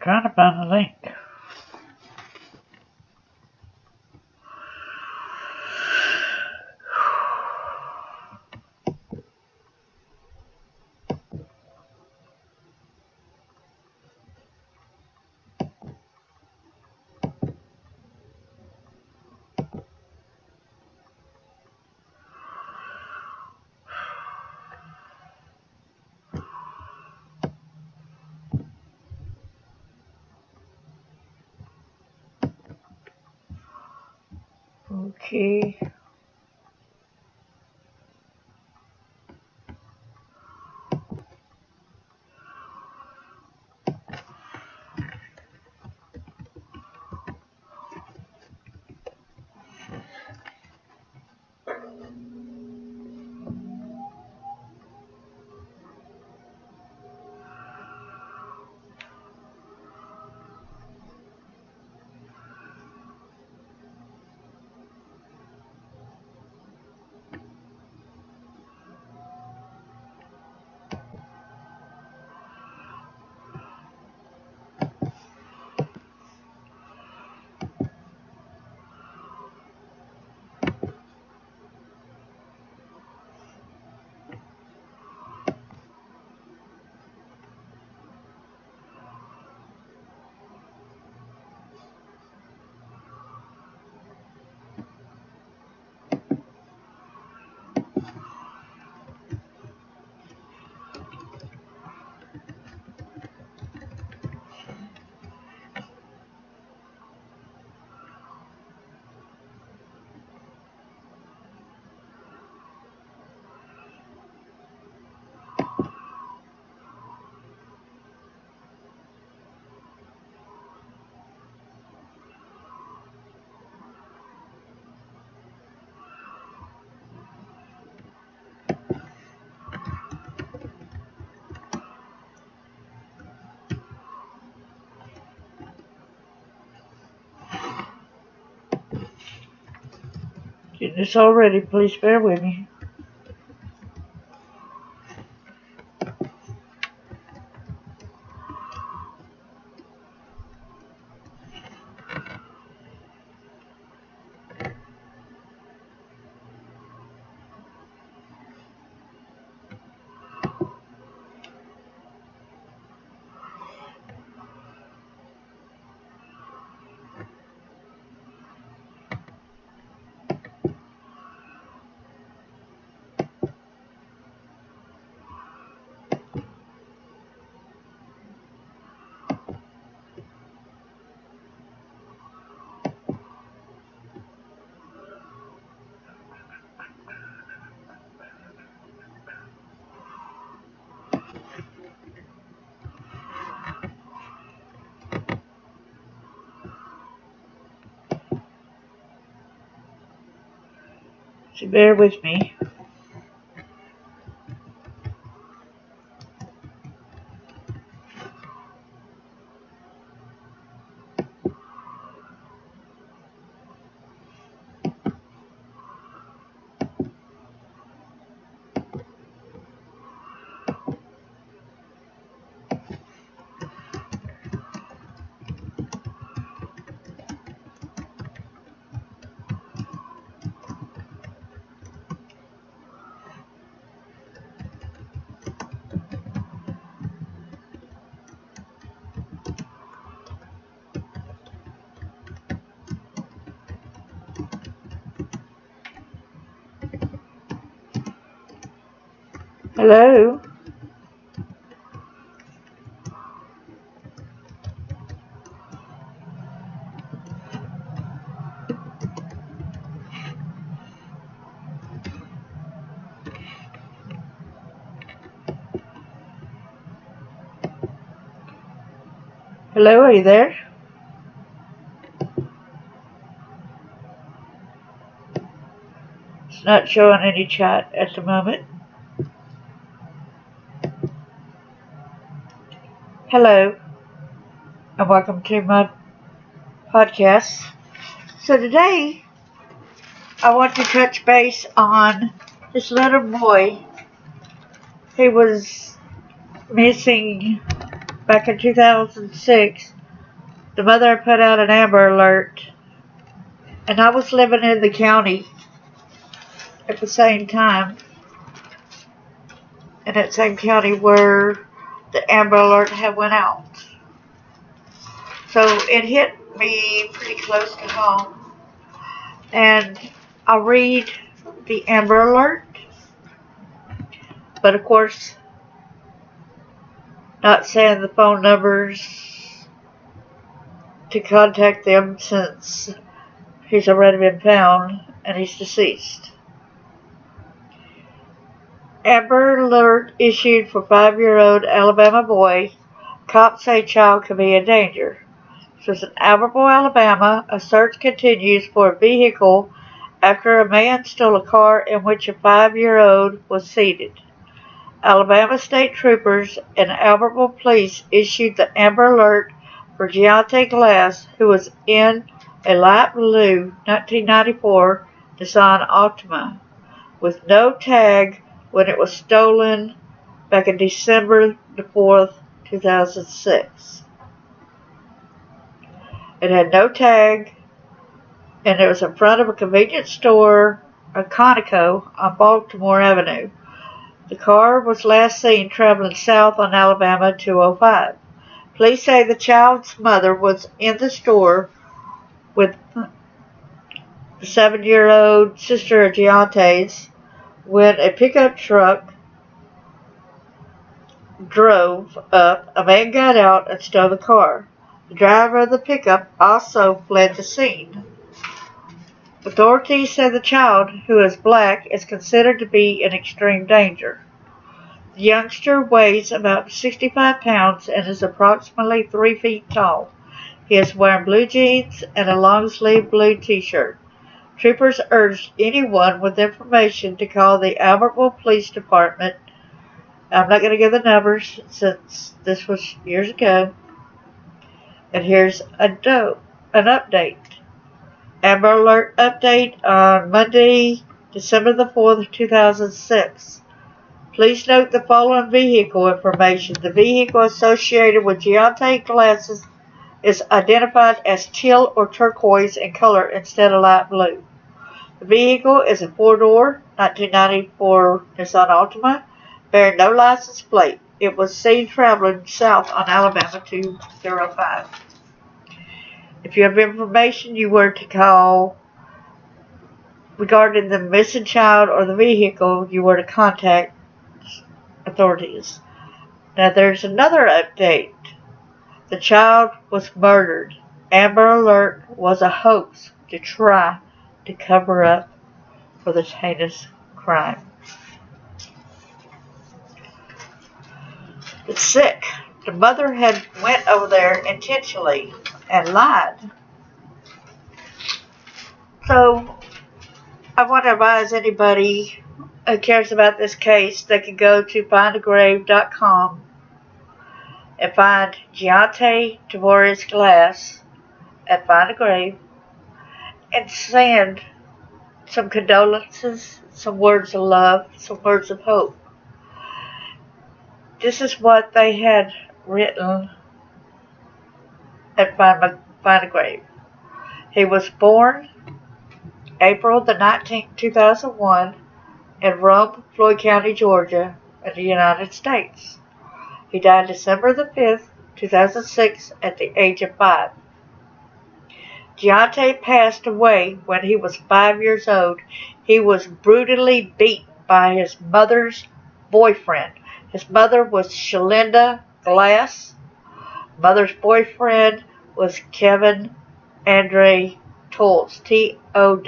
trying to find the link. Okay. Getting this all ready, please bear with me. So bear with me. Hello? Hello, are you there? It's not showing any chat at the moment. Hello, and welcome to my podcast. So today, I want to touch base on this little boy who was missing back in 2006 The mother had put out an Amber Alert, and I was living in the county at the same time, in that same county where the Amber Alert had went out. So it hit me pretty close to home, and I read the Amber Alert, but of course not saying the phone numbers to contact them since he's already been found and he's deceased. Amber Alert issued for 5-year-old Alabama boy. Cops say child could be in danger. So in Albertville, Alabama, a search continues for a vehicle after a man stole a car in which a 5-year-old was seated. Alabama State Troopers and Albertville Police issued the Amber Alert for Geontae Glass, who was in a light blue 1994 Nissan Altima with no tag when it was stolen back in December the 4th, 2006. It had no tag, and it was in front of a convenience store, a Conoco, on Baltimore Avenue. The car was last seen traveling south on Alabama 205. Police say the child's mother was in the store with the 7-year-old sister of Geontae's when a pickup truck drove up. A man got out and stole the car. The driver of the pickup also fled the scene. Authorities say the child, who is black, is considered to be in extreme danger. The youngster weighs about 65 pounds and is approximately 3 feet tall. He is wearing blue jeans and a long-sleeved blue t-shirt. Troopers urged anyone with information to call the Albertville Police Department. I'm not going to give the numbers since this was years ago. And here's an update. Amber Alert update on Monday, December the 4th, 2006. Please note the following vehicle information. The vehicle associated with Geontae glasses is identified as teal or turquoise in color instead of light blue. The vehicle is a 4-door 1994 Nissan Altima bearing no license plate. It was seen traveling south on Alabama 205. If you have information you were to call regarding the missing child or the vehicle, you were to contact authorities. Now there's another update. The child was murdered. Amber Alert was a hoax to try to cover up for this heinous crime. It's sick. The mother had went over there intentionally and lied. So I want to advise anybody who cares about this case, they can go to findagrave.com and find Geontae Tavories Glass at Find a Grave and send some condolences, some words of love, some words of hope. This is what they had written at Find a Grave. He was born April the 19th, 2001 in Rome, Floyd County, Georgia, in the United States. He died December the 5th, 2006 at the age of 5. Geontae passed away when he was 5 years old. He was brutally beaten by his mother's boyfriend. His mother was Shalinda Glass. Mother's boyfriend was Kevin Andre Towles, Towles.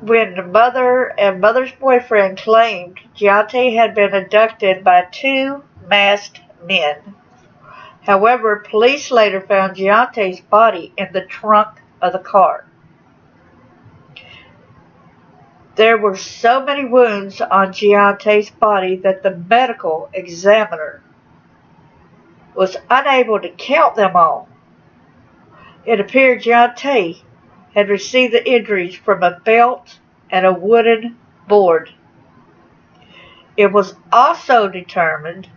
When the mother and mother's boyfriend claimed Geontae had been abducted by 2 masked men. However, police later found Geontae's body in the trunk of the car. There were so many wounds on Geontae's body that the medical examiner was unable to count them all. It appeared Geontae had received the injuries from a belt and a wooden board. It was also determined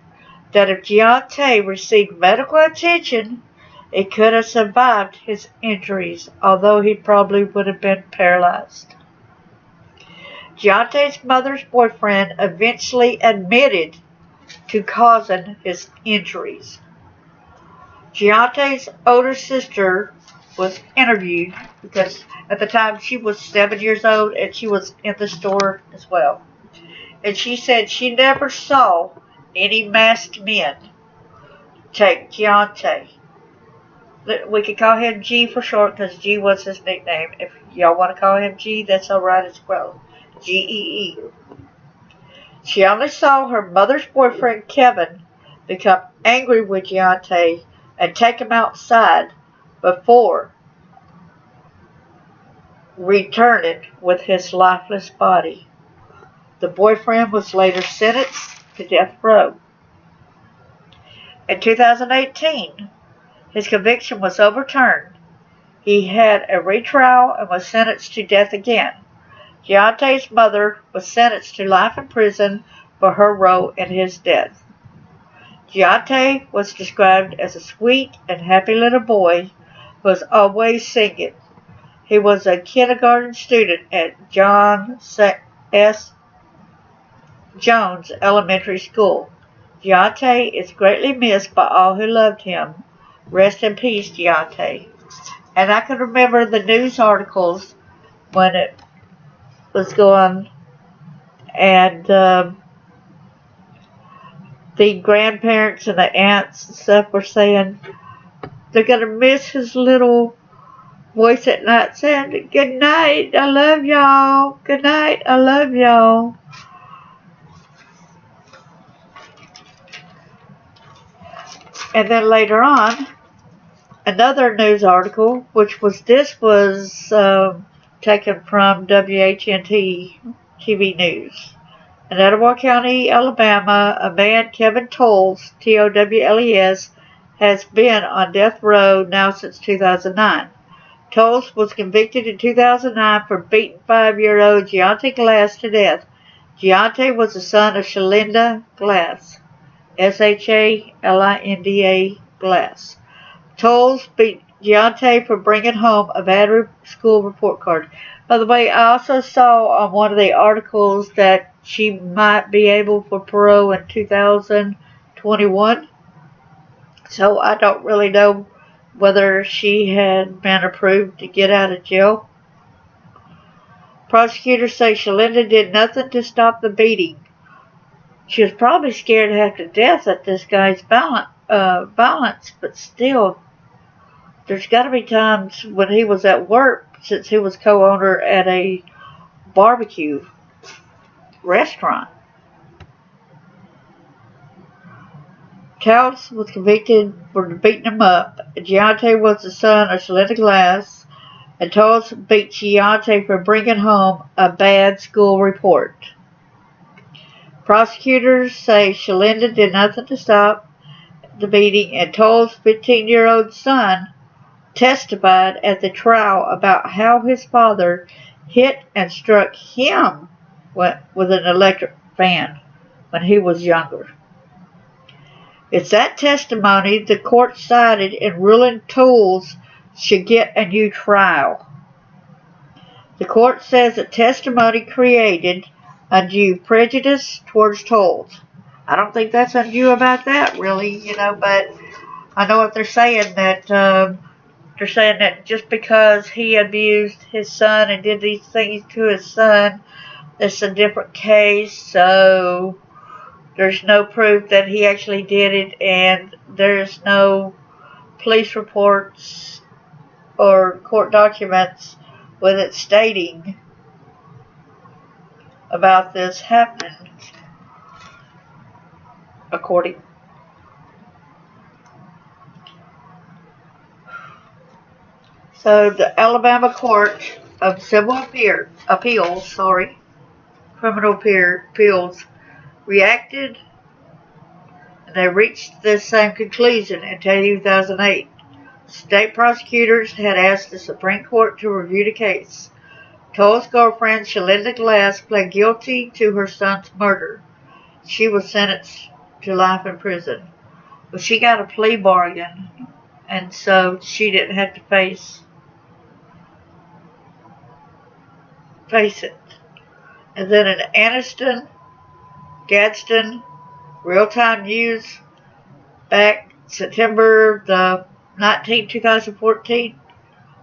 that if Geontae received medical attention, it could have survived his injuries, although he probably would have been paralyzed. Geontae's mother's boyfriend eventually admitted to causing his injuries. Geontae's older sister was interviewed because at the time she was 7 years old and she was in the store as well. And she said she never saw any masked men take Geontae. We could call him G for short because G was his nickname. If y'all want to call him G, that's alright as well. G-E-E. She only saw her mother's boyfriend Kevin become angry with Geontae and take him outside before returning with his lifeless body. The boyfriend was later sentenced to death row. In 2018, his conviction was overturned. He had a retrial and was sentenced to death again. Geontae's mother was sentenced to life in prison for her role in his death. Geontae was described as a sweet and happy little boy who was always singing. He was a kindergarten student at John S. Jones Elementary School. Geontae is greatly missed by all who loved him. Rest in peace, Geontae. And I can remember the news articles when it was going, and the grandparents and the aunts and stuff were saying they're going to miss his little voice at night saying, "Good night, I love y'all. Good night, I love y'all." And then later on, another news article, this was taken from WHNT TV News. In Etowah County, Alabama, a man, Kevin Tolles, T-O-W-L-E-S, has been on death row now since 2009. Tolles was convicted in 2009 for beating 5-year-old Geontae Glass to death. Geontae was the son of Shalinda Glass, S-H-A-L-I-N-D-A Glass. Tolles beat Geontae for bringing home a battery school report card. By the way, I also saw on one of the articles that she might be able for parole in 2021. So I don't really know whether she had been approved to get out of jail. Prosecutors say Shalinda did nothing to stop the beating. She was probably scared half to death at this guy's violence, but still, there's got to be times when he was at work, since he was co-owner at a barbecue restaurant. Tolles was convicted for beating him up. Geontae was the son of Shalinda Glass, and Tolles beat Geontae for bringing home a bad school report. Prosecutors say Shalinda did nothing to stop the beating, and Tolles' 15-year-old son testified at the trial about how his father hit and struck him with an electric fan when he was younger. It's that testimony the court cited in ruling Tolles should get a new trial. The court says that testimony created undue prejudice towards Tolles. I don't think that's undue about that, really, but I know what they're saying, that just because he abused his son and did these things to his son, it's a different case, so there's no proof that he actually did it, and there's no police reports or court documents with it stating about this happening, according. So the Alabama Court of Civil Appeals, Criminal Appeals, reacted, and they reached the same conclusion in 2008. State prosecutors had asked the Supreme Court to review the case. Tolles' girlfriend, Shalinda Glass, pled guilty to her son's murder. she was sentenced to life in prison. But she got a plea bargain, and so she didn't have to face it. And then in Anniston, Gadsden, real-time news, back September the 19th, 2014,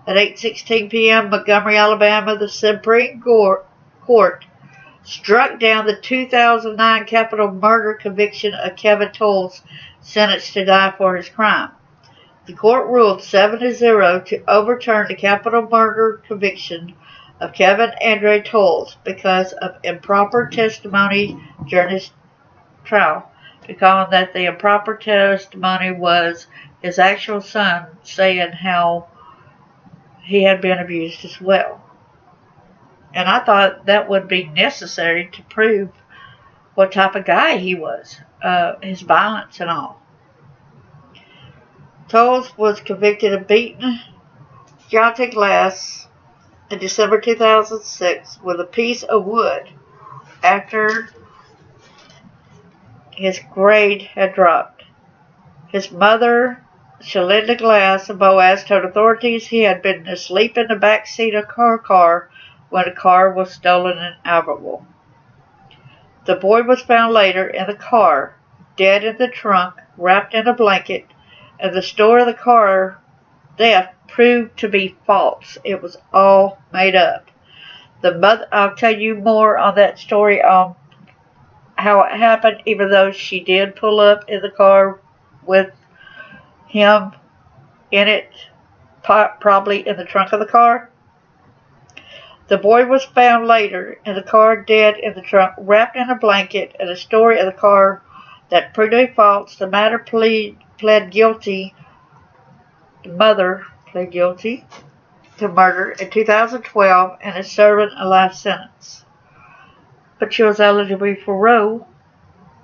at 8:16 p.m., Montgomery, Alabama, the Supreme Court struck down the 2009 capital murder conviction of Kevin Tolles, sentenced to die for his crime. The court ruled 7-0 to overturn the capital murder conviction of Kevin Andre Tolles because of improper testimony during his trial, recalling that the improper testimony was his actual son saying how he had been abused as well. And I thought that would be necessary to prove what type of guy he was, his violence and all. Tolles was convicted of beating Geontae Glass in December 2006 with a piece of wood after his grade had dropped. His mother, Shalinda Glass of Boaz, told authorities he had been asleep in the back seat of her car when the car was stolen in Albertville. The boy was found later in the car, dead in the trunk, wrapped in a blanket, and the story of the car death proved to be false. It was all made up. The mother, I'll tell you more on that story on how it happened, even though she did pull up in the car with him in it, probably in the trunk of the car. The boy was found later in the car, dead in the trunk, wrapped in a blanket, and the story of the car that proved to be false. The matter pled guilty. The mother pled guilty to murder in 2012 and is serving a life sentence. But she was eligible for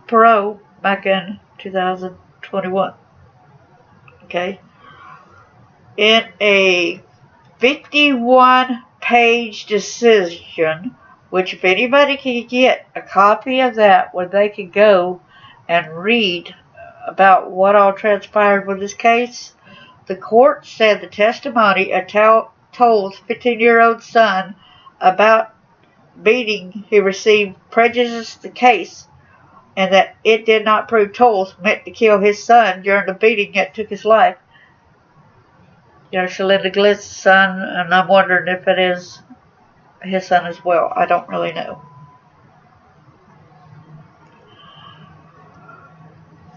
parole back in 2021. Okay. In a 51-page decision, which if anybody could get a copy of that where they could go and read about what all transpired with this case, the court said the testimony of Tolles' 15-year-old son about beating he received prejudiced the case, and that it did not prove Tolles meant to kill his son during the beating that took his life. You know, Shalinda Glass's son, and I'm wondering if it is his son as well. I don't really know.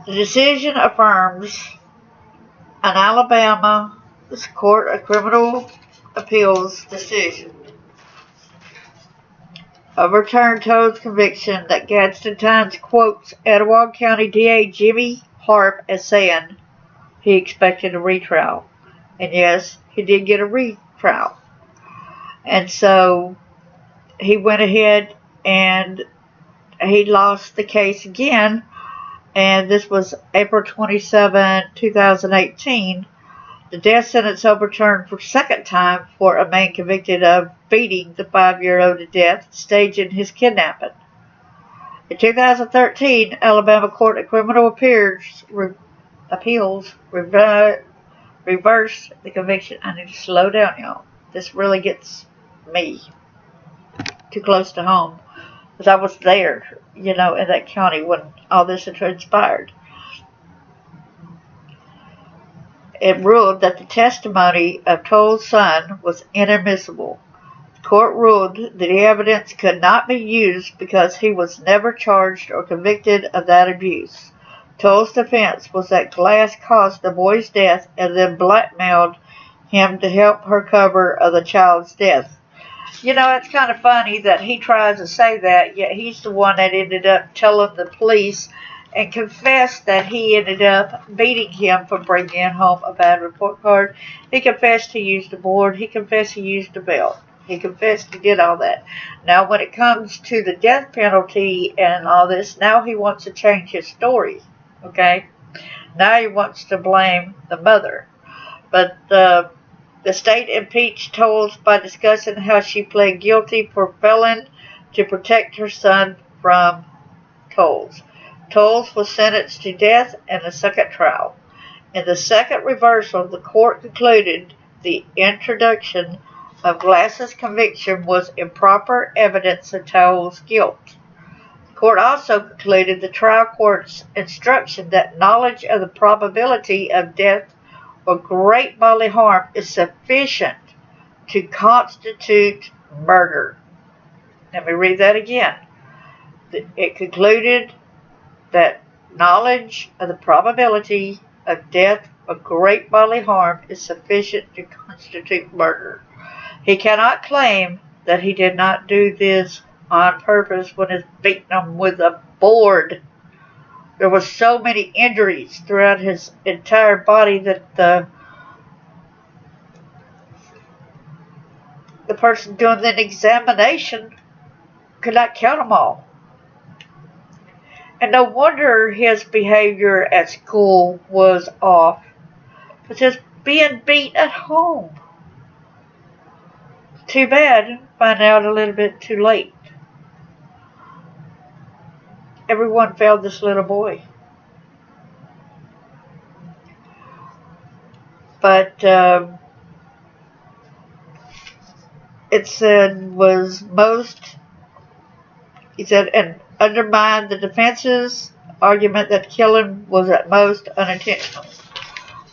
The decision affirms an Alabama Court of Criminal Appeals decision overturned Tolles' conviction that Gadsden Times quotes Etowah County DA Jimmy Harp as saying he expected a retrial. And yes, he did get a retrial. And so he went ahead and he lost the case again. And this was April 27, 2018. The death sentence overturned for a second time for a man convicted of beating the 5-year-old to death, staging his kidnapping. In 2013, Alabama Court of Criminal Appeals reversed the conviction. I need to slow down, y'all. This really gets me too close to home, because I was there, you know, in that county when all this had transpired. It ruled that the testimony of Tolles' son was inadmissible. The court ruled that the evidence could not be used because he was never charged or convicted of that abuse. Tolles' defense was that Glass caused the boy's death and then blackmailed him to help her cover of the child's death. You know, it's kind of funny that he tries to say that, yet he's the one that ended up telling the police and confessed that he ended up beating him for bringing home a bad report card. He confessed he used a board. He confessed he used a belt. He confessed he did all that. Now, when it comes to the death penalty and all this, now he wants to change his story, okay? Now he wants to blame the mother. But the state impeached Tolles by discussing how she pled guilty for failing to protect her son from Tolles. Tolles was sentenced to death in the second trial. In the second reversal, the court concluded the introduction of Glass's conviction was improper evidence of Tolles' guilt. The court also concluded the trial court's instruction that knowledge of the probability of death or great bodily harm is sufficient to constitute murder. Let me read that again. It concluded that knowledge of the probability of death or great bodily harm is sufficient to constitute murder. He cannot claim that he did not do this on purpose when he's beating him with a board. There were so many injuries throughout his entire body that the person doing the examination could not count them all. And no wonder his behavior at school was off. It's just being beat at home. Too bad, find out a little bit too late. Everyone failed this little boy. But it said and undermined the defense's argument that killing was at most unintentional.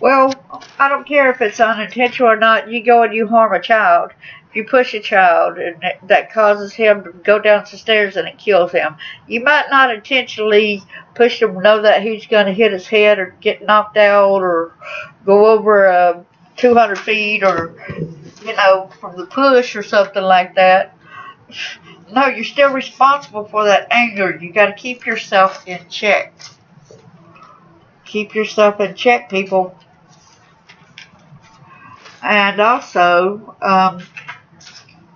Well, I don't care if it's unintentional or not. You go and you harm a child. If you push a child and that causes him to go down the stairs and it kills him, you might not intentionally push him, know that he's going to hit his head or get knocked out or go over 200 feet or, from the push or something like that. No, you're still responsible for that anger. You got to keep yourself in check. Keep yourself in check, people. And also,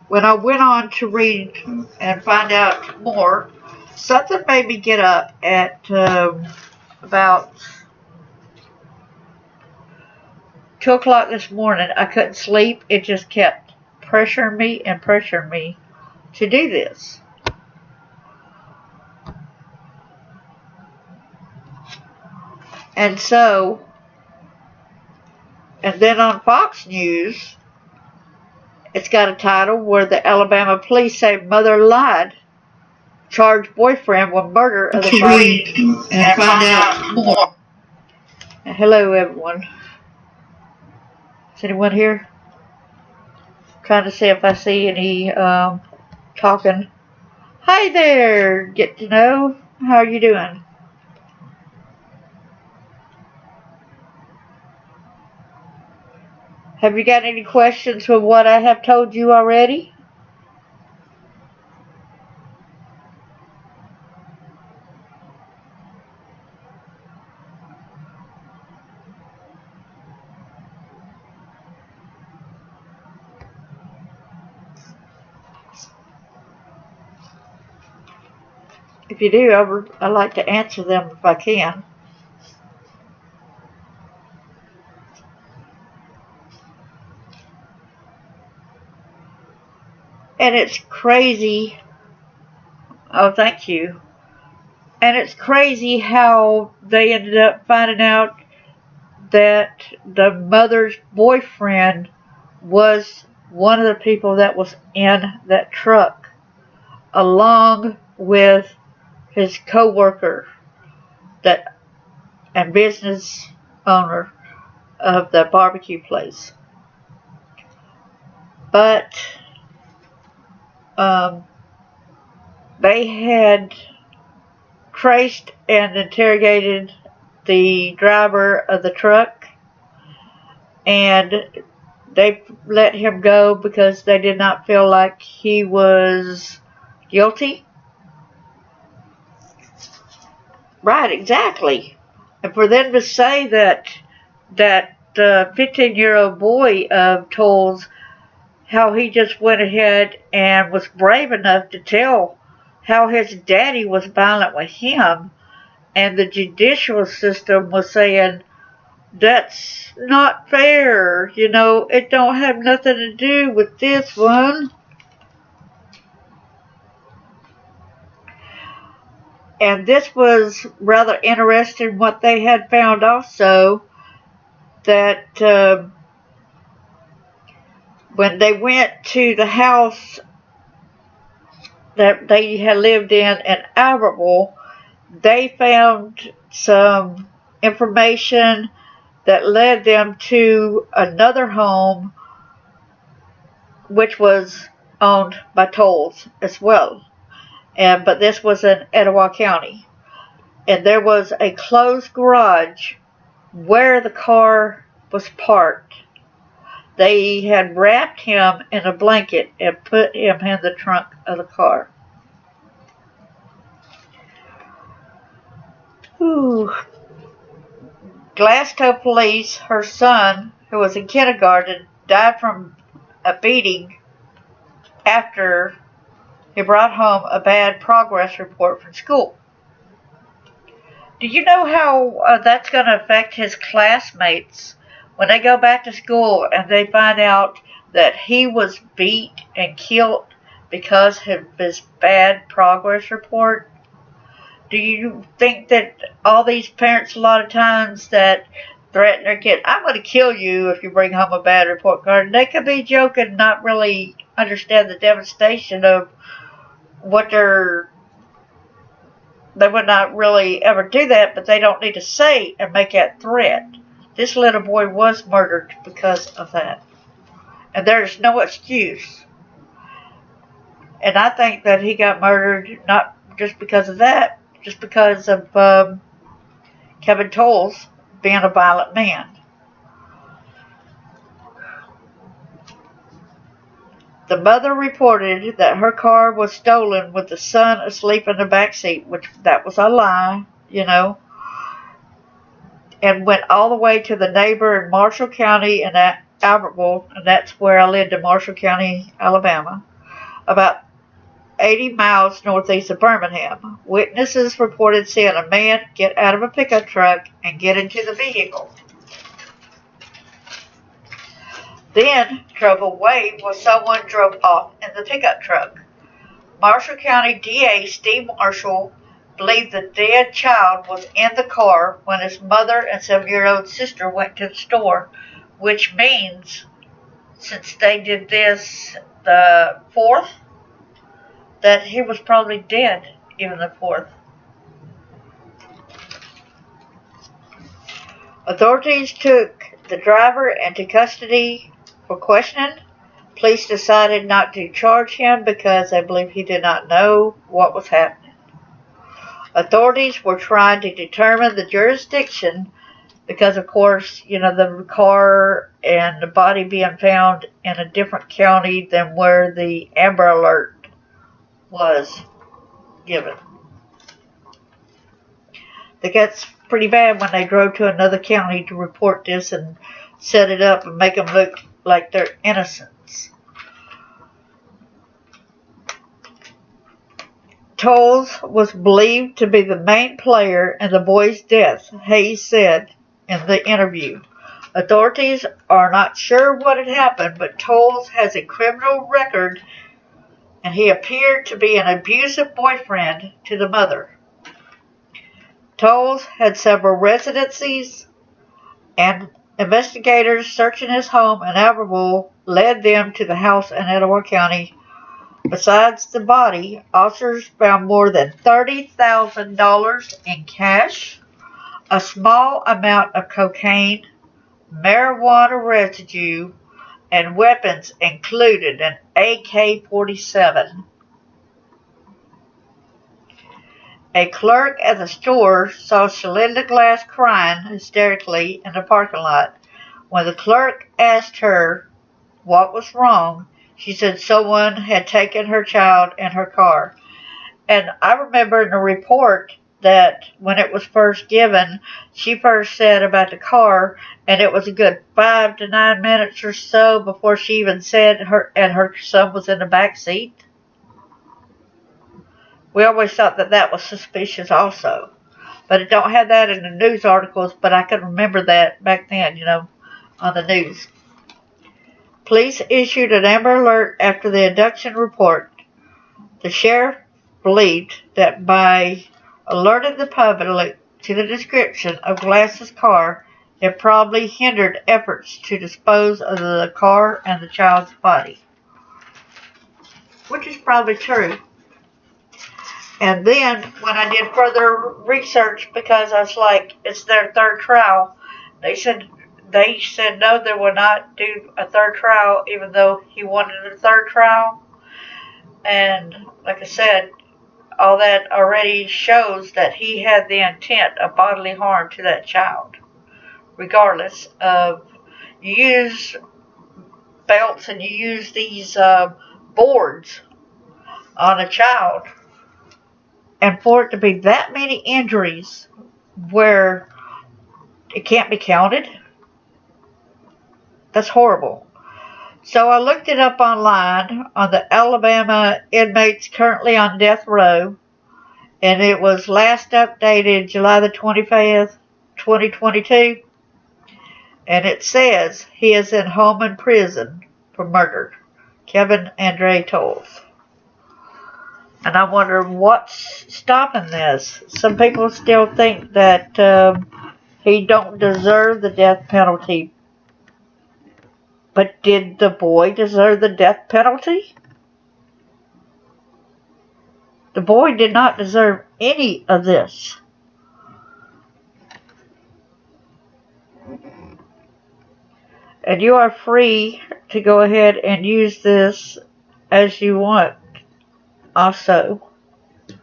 when I went on to read and find out more, something made me get up at about 2 o'clock this morning. I couldn't sleep. It just kept pressuring me to do this. And so, and then on Fox News, it's got a title where the Alabama police say mother lied, charged boyfriend with murder of the body, and find out more. Hello, everyone. Is anyone here? Trying to see if I see any talking. Hi there, get to know. How are you doing? Have you got any questions for what I have told you already? If you do, I'd like to answer them if I can. And it's crazy. Oh, thank you. And it's crazy how they ended up finding out that the mother's boyfriend was one of the people that was in that truck, along with his co-worker and business owner of the barbecue place. But they had traced and interrogated the driver of the truck, and they let him go because they did not feel like he was guilty. Right, exactly. And for them to say that 15-year-old boy told how he just went ahead and was brave enough to tell how his daddy was violent with him, and the judicial system was saying, that's not fair, it don't have nothing to do with this one. And this was rather interesting what they had found also, that when they went to the house that they had lived in Albertville, they found some information that led them to another home which was owned by Tolles as well. But this was in Etowah County. And there was a closed garage where the car was parked. They had wrapped him in a blanket and put him in the trunk of the car. Ooh. Glasgow police, her son, who was in kindergarten, died from a beating after he brought home a bad progress report from school. Do you know how that's going to affect his classmates when they go back to school and they find out that he was beat and killed because of his bad progress report? Do you think that all these parents a lot of times that threaten their kid, I'm going to kill you if you bring home a bad report card, they could be joking, not really understand the devastation of what they would not really ever do that, but they don't need to say and make that threat. This little boy was murdered because of that. And there's no excuse. And I think that he got murdered not just because of that, just because of Kevin Tolles being a violent man. The mother reported that her car was stolen with the son asleep in the back seat, which that was a lie, and went all the way to the neighbor in Marshall County in Albertville, and that's where I lived in Marshall County, Alabama, about 80 miles northeast of Birmingham. Witnesses reported seeing a man get out of a pickup truck and get into the vehicle. Then drove away while someone drove off in the pickup truck. Marshall County DA Steve Marshall believed the dead child was in the car when his mother and 7-year-old sister went to the store, which means, since they did this the 4th, that he was probably dead even the 4th. Authorities took the driver into custody for questioning. Police decided not to charge him because they believe he did not know what was happening. Authorities were trying to determine the jurisdiction because, of course, the car and the body being found in a different county than where the Amber Alert was given. I think that's pretty bad when they drove to another county to report this and set it up and make them look like they're innocents. Tolles was believed to be the main player in the boy's death, Hayes said in the interview. Authorities are not sure what had happened, but Tolles has a criminal record and he appeared to be an abusive boyfriend to the mother. Tolles had several residencies, and investigators searching his home in Albertville led them to the house in Etowah County. Besides the body, officers found more than $30,000 in cash, a small amount of cocaine, marijuana residue, and weapons included an AK-47. A clerk at the store saw Shalinda Glass crying hysterically in the parking lot. When the clerk asked her what was wrong, she said someone had taken her child in her car. And I remember in the report that when it was first given, she first said about the car, and it was a good 5 to 9 minutes or so before she even said her son was in the back seat. We always thought that was suspicious also. But it don't have that in the news articles, but I can remember that back then, on the news. Police issued an Amber Alert after the abduction report. The sheriff believed that by alerted the public to the description of Glass's car and probably hindered efforts to dispose of the car and the child's body. Which is probably true. And then, when I did further research, because I was like, it's their third trial, they said no, they will not do a third trial, even though he wanted a third trial. And like I said, all that already shows that he had the intent of bodily harm to that child. Regardless of, you use belts and you use these boards on a child, and for it to be that many injuries where it can't be counted, that's horrible. So I looked it up online on the Alabama inmates currently on death row, and it was last updated July the 25th, 2022, and it says he is in Holman prison for murder. Kevin Andre Tolles. And I wonder what's stopping this. Some people still think that he don't deserve the death penalty. But did the boy deserve the death penalty? The boy did not deserve any of this. And you are free to go ahead and use this as you want. Also, to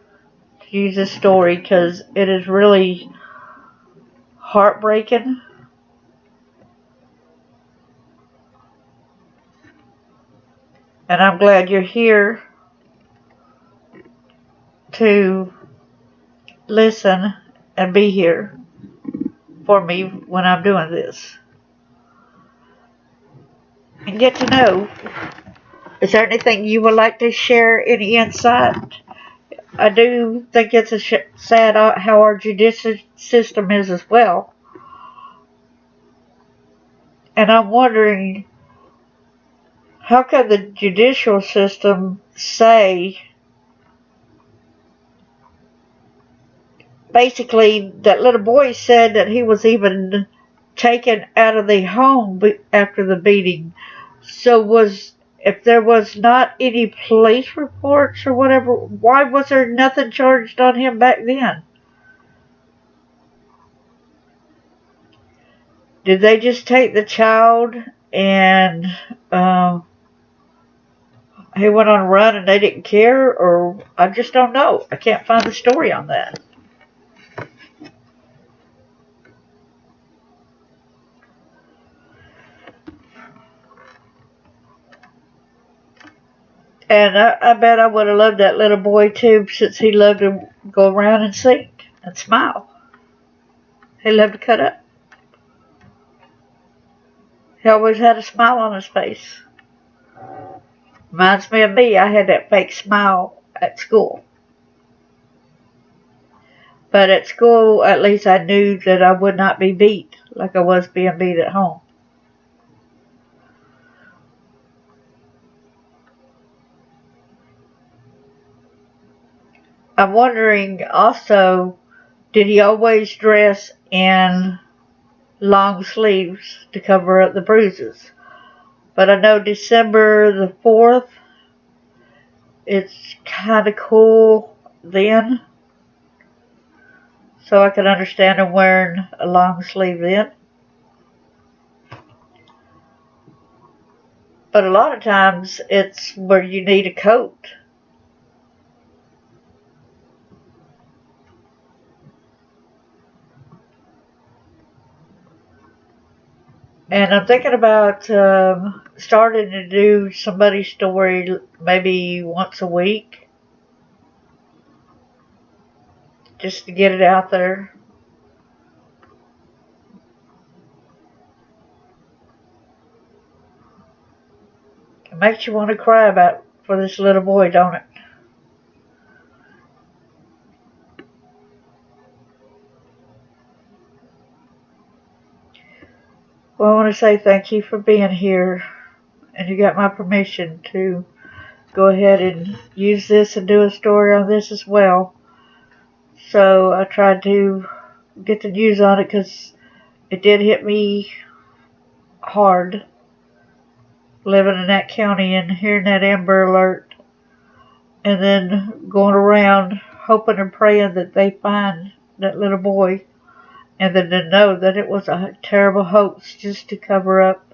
use this story, because it is really heartbreaking. And I'm glad you're here to listen and be here for me when I'm doing this. And get to know, is there anything you would like to share, any insight? I do think it's sad how our judicial system is as well. And I'm wondering, how could the judicial system say, basically, that little boy said that he was even taken out of the home after the beating. So if there was not any police reports or whatever, why was there nothing charged on him back then? Did they just take the child and he went on a run and they didn't care? Or I just don't know. I can't find the story on that. And I bet I would have loved that little boy too, since he loved to go around and sing and smile. He loved to cut up. He always had a smile on his face. Reminds me of me. I had that fake smile at school. But at school, at least I knew that I would not be beat like I was being beat at home. I'm wondering also, did he always dress in long sleeves to cover up the bruises? But I know December the 4th, it's kind of cool then. So I can understand him wearing a long sleeve then. But a lot of times it's where you need a coat. And I'm thinking about starting to do somebody's story maybe once a week. Just to get it out there. It makes you want to cry for this little boy, don't it? Well, I want to say thank you for being here, and you got my permission to go ahead and use this and do a story on this as well. So I tried to get the news on it because it did hit me hard living in that county and hearing that Amber Alert, and then going around hoping and praying that they find that little boy, and then to know that it was a terrible hoax just to cover up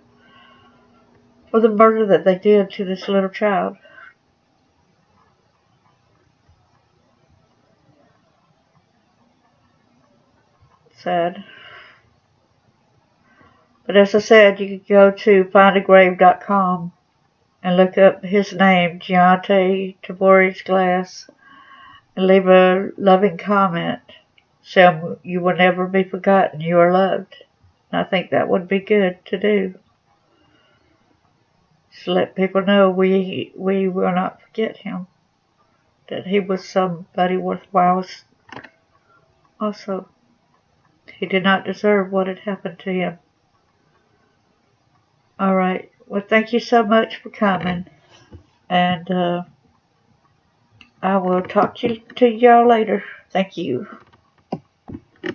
for the murder that they did to this little child. Sad. But as I said, you can go to findagrave.com and look up his name, Geontae Tavories Glass, and leave a loving comment. So you will never be forgotten. You are loved. And I think that would be good to do. Just let people know we will not forget him. That he was somebody worthwhile. Also, he did not deserve what had happened to him. All right. Well, thank you so much for coming. And I will talk to y'all later. Thank you.